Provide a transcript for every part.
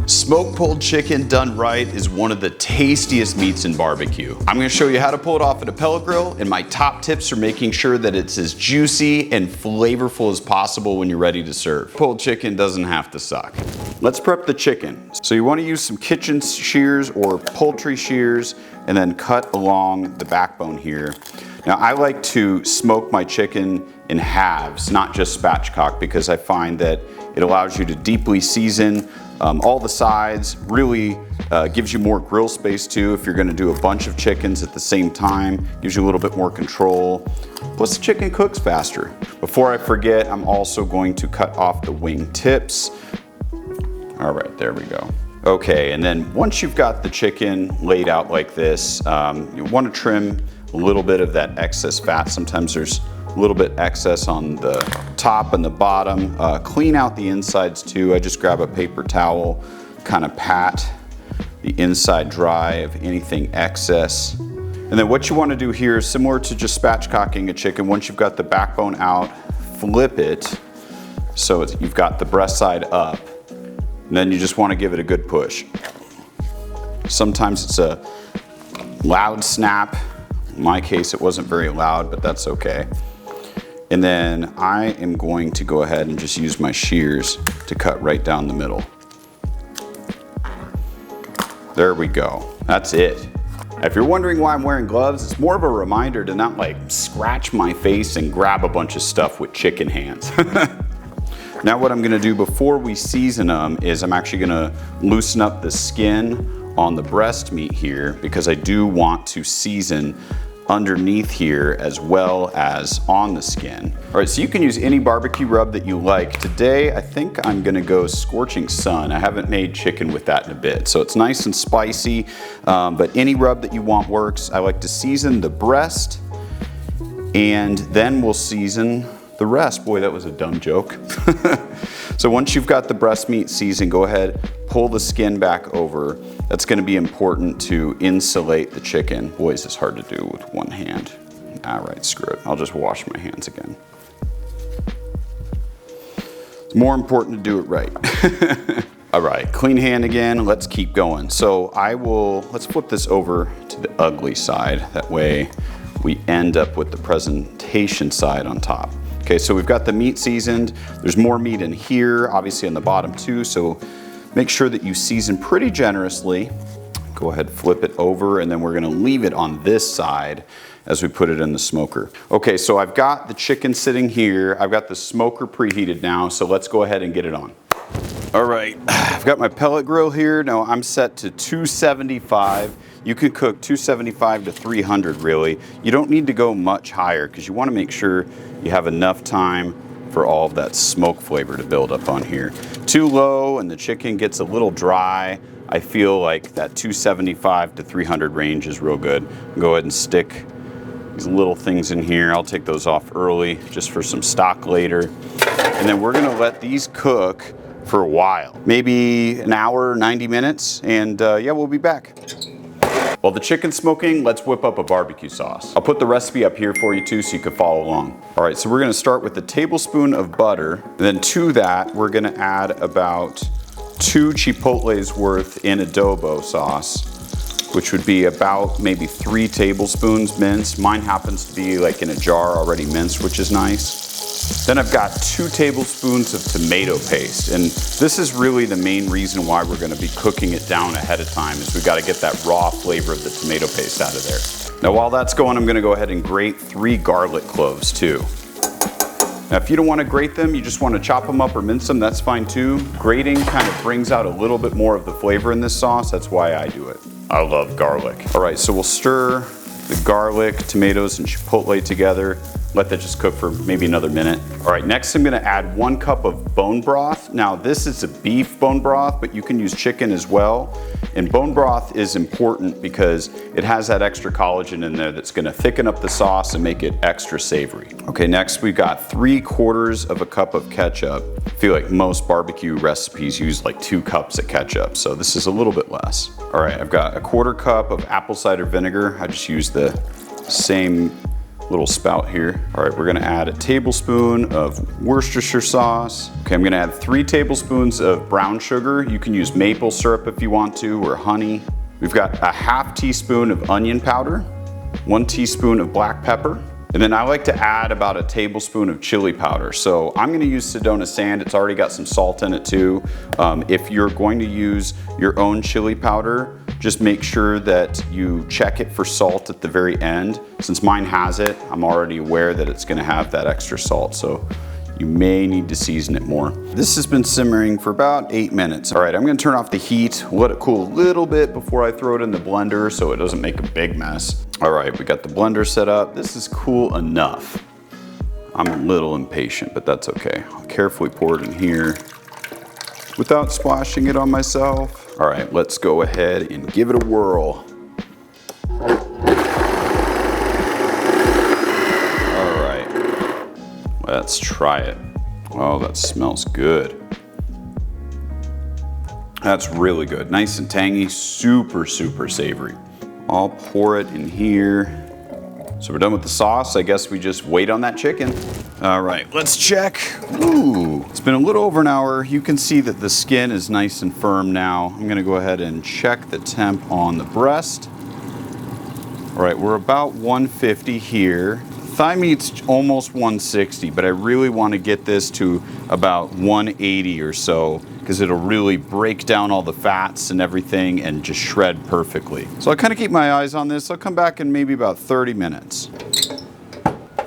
Smoked pulled chicken done right is one of the tastiest meats in barbecue. I'm gonna show you how to pull it off at a pellet grill and my top tips for making sure that it's as juicy and flavorful as possible when you're ready to serve. Pulled chicken doesn't have to suck. Let's prep the chicken. So you wanna use some kitchen shears or poultry shears and then cut along the backbone here. Now I like to smoke my chicken in halves, not just spatchcock, because I find that it allows you to deeply season all the sides, really gives you more grill space too if you're gonna do a bunch of chickens at the same time, gives you a little bit more control. Plus the chicken cooks faster. Before I forget, I'm also going to cut off the wing tips. All right, there we go. Okay, and then once you've got the chicken laid out like this, you wanna trim a little bit of that excess fat. Sometimes there's a little bit excess on the top and the bottom. Clean out the insides too. I just grab a paper towel, kind of pat the inside dry of anything excess. And then what you want to do here is similar to just spatchcocking a chicken. Once you've got the backbone out, flip it so you've got the breast side up. And then you just want to give it a good push. Sometimes it's a loud snap. In my case, it wasn't very loud, but that's okay. And then I am going to go ahead and just use my shears to cut right down the middle. There we go. That's it. If you're wondering why I'm wearing gloves, it's more of a reminder to not like scratch my face and grab a bunch of stuff with chicken hands. Now what I'm gonna do before we season them is I'm actually gonna loosen up the skin on the breast meat here because I do want to season underneath here as well as on the skin. All right, so you can use any barbecue rub that you like. Today, I think I'm gonna go Scorching Sun. I haven't made chicken with that in a bit, so it's nice and spicy, but any rub that you want works. I like to season the breast, and then we'll season the rest. Boy, that was a dumb joke. So once you've got the breast meat seasoned, go ahead, pull the skin back over. That's gonna be important to insulate the chicken. Boy, is this hard to do with one hand. All right, screw it. I'll just wash my hands again. It's more important to do it right. All right, clean hand again. Let's keep going. So let's flip this over to the ugly side. That way we end up with the presentation side on top. Okay, so we've got the meat seasoned. There's more meat in here, obviously on the bottom too, so make sure that you season pretty generously. Go ahead, flip it over, and then we're gonna leave it on this side as we put it in the smoker. Okay, so I've got the chicken sitting here. I've got the smoker preheated now, so let's go ahead and get it on. All right, I've got my pellet grill here. Now I'm set to 275. You can cook 275 to 300 really. You don't need to go much higher because you want to make sure you have enough time for all of that smoke flavor to build up on here. Too low and the chicken gets a little dry. I feel like that 275 to 300 range is real good. Go ahead and stick these little things in here. I'll take those off early just for some stock later. And then we're gonna let these cook for a while. Maybe an hour, 90 minutes, and yeah, we'll be back. While the chicken's smoking, let's whip up a barbecue sauce. I'll put the recipe up here for you too so you can follow along. All right, so we're gonna start with a tablespoon of butter. And then to that, we're gonna add about 2 chipotles worth in adobo sauce, which would be about maybe 3 tablespoons minced. Mine happens to be like in a jar already minced, which is nice. Then I've got 2 tablespoons of tomato paste, and this is really the main reason why we're gonna be cooking it down ahead of time, is we gotta get that raw flavor of the tomato paste out of there. Now while that's going, I'm gonna go ahead and grate 3 garlic cloves too. Now if you don't wanna grate them, you just wanna chop them up or mince them, that's fine too. Grating kind of brings out a little bit more of the flavor in this sauce, that's why I do it. I love garlic. All right, so we'll stir the garlic, tomatoes, and chipotle together. Let that just cook for maybe another minute. All right, next I'm gonna add 1 cup of bone broth. Now this is a beef bone broth, but you can use chicken as well. And bone broth is important because it has that extra collagen in there that's gonna thicken up the sauce and make it extra savory. Okay, next we've got 3/4 of a cup of ketchup. I feel like most barbecue recipes use like 2 cups of ketchup, so this is a little bit less. All right, I've got a 1/4 cup of apple cider vinegar. I just use the same little spout here. All right, we're gonna add a tablespoon of Worcestershire sauce. Okay, I'm gonna add 3 tablespoons of brown sugar. You can use maple syrup if you want to, or honey. We've got a ½ teaspoon of onion powder, 1 teaspoon of black pepper, and then I like to add about a tablespoon of chili powder. So I'm gonna use Sedona sand. It's already got some salt in it too. If you're going to use your own chili powder, just make sure that you check it for salt at the very end. Since mine has it, I'm already aware that it's gonna have that extra salt, so you may need to season it more. This has been simmering for about 8 minutes. All right, I'm gonna turn off the heat, let it cool a little bit before I throw it in the blender so it doesn't make a big mess. All right, we got the blender set up. This is cool enough. I'm a little impatient, but that's okay. I'll carefully pour it in here without splashing it on myself. All right, let's go ahead and give it a whirl. Let's try it. Oh, that smells good. That's really good. Nice and tangy, super, super savory. I'll pour it in here. So we're done with the sauce. I guess we just wait on that chicken. All right, let's check. Ooh, it's been a little over an hour. You can see that the skin is nice and firm now. I'm gonna go ahead and check the temp on the breast. All right, we're about 150 here. Thigh meat's almost 160, but I really want to get this to about 180 or so because it'll really break down all the fats and everything and just shred perfectly. So I'll kind of keep my eyes on this. I'll come back in maybe about 30 minutes.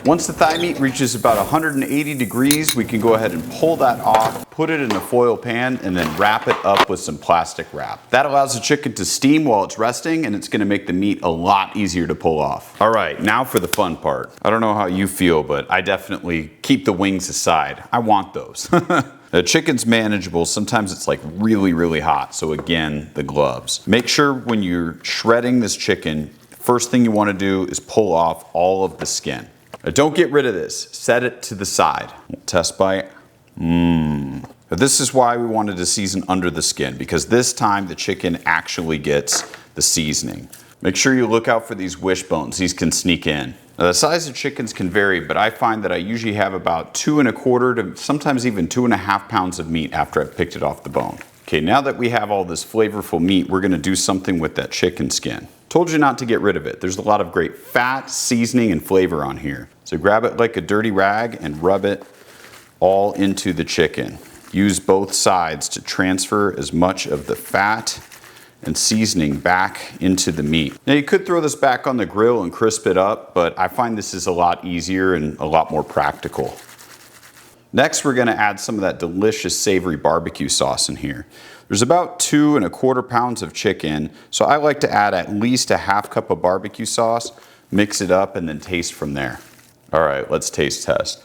Once the thigh meat reaches about 180 degrees, we can go ahead and pull that off, put it in a foil pan, and then wrap it up with some plastic wrap. That allows the chicken to steam while it's resting, and it's gonna make the meat a lot easier to pull off. All right, now for the fun part. I don't know how you feel, but I definitely keep the wings aside. I want those. The chicken's manageable. Sometimes it's like really, really hot. So again, the gloves. Make sure when you're shredding this chicken, first thing you wanna do is pull off all of the skin. Now don't get rid of this. Set it to the side. Test bite. Now this is why we wanted to season under the skin, because this time the chicken actually gets the seasoning. Make sure you look out for these wishbones. These can sneak in. Now the size of chickens can vary, but I find that I usually have about 2 1/4 to sometimes even 2.5 pounds of meat after I've picked it off the bone. Okay, now that we have all this flavorful meat, we're gonna do something with that chicken skin. Told you not to get rid of it. There's a lot of great fat, seasoning, and flavor on here. So grab it like a dirty rag and rub it all into the chicken. Use both sides to transfer as much of the fat and seasoning back into the meat. Now you could throw this back on the grill and crisp it up, but I find this is a lot easier and a lot more practical. Next, we're gonna add some of that delicious savory barbecue sauce in here. There's about 2 1/4 pounds of chicken, so I like to add at least a ½ cup of barbecue sauce, mix it up, and then taste from there. All right, let's taste test.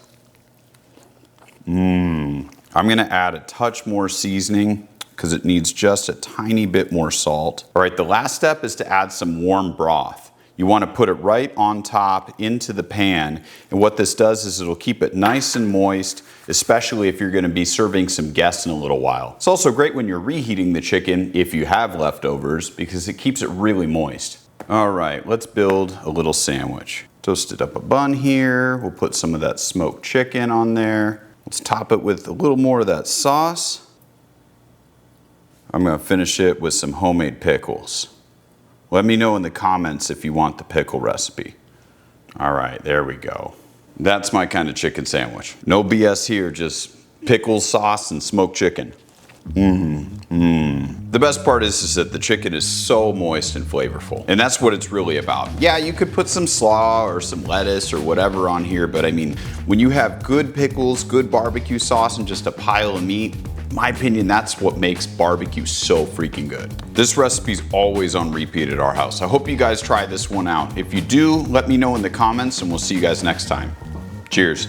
I'm gonna add a touch more seasoning because it needs just a tiny bit more salt. All right, the last step is to add some warm broth. You want to put it right on top into the pan, and what this does is it'll keep it nice and moist, especially if you're going to be serving some guests in a little while. It's also great when you're reheating the chicken if you have leftovers because it keeps it really moist. All right, let's build a little sandwich. Toasted up a bun here. We'll put some of that smoked chicken on there. Let's top it with a little more of that sauce. I'm going to finish it with some homemade pickles. Let me know in the comments if you want the pickle recipe. All right, there we go. That's my kind of chicken sandwich. No BS here, just pickles, sauce, and smoked chicken. The best part is that the chicken is so moist and flavorful, and that's what it's really about. Yeah, you could put some slaw or some lettuce or whatever on here, but I mean, when you have good pickles, good barbecue sauce, and just a pile of meat, in my opinion, that's what makes barbecue so freaking good. This recipe's always on repeat at our house. I hope you guys try this one out. If you do, let me know in the comments, and we'll see you guys next time. Cheers.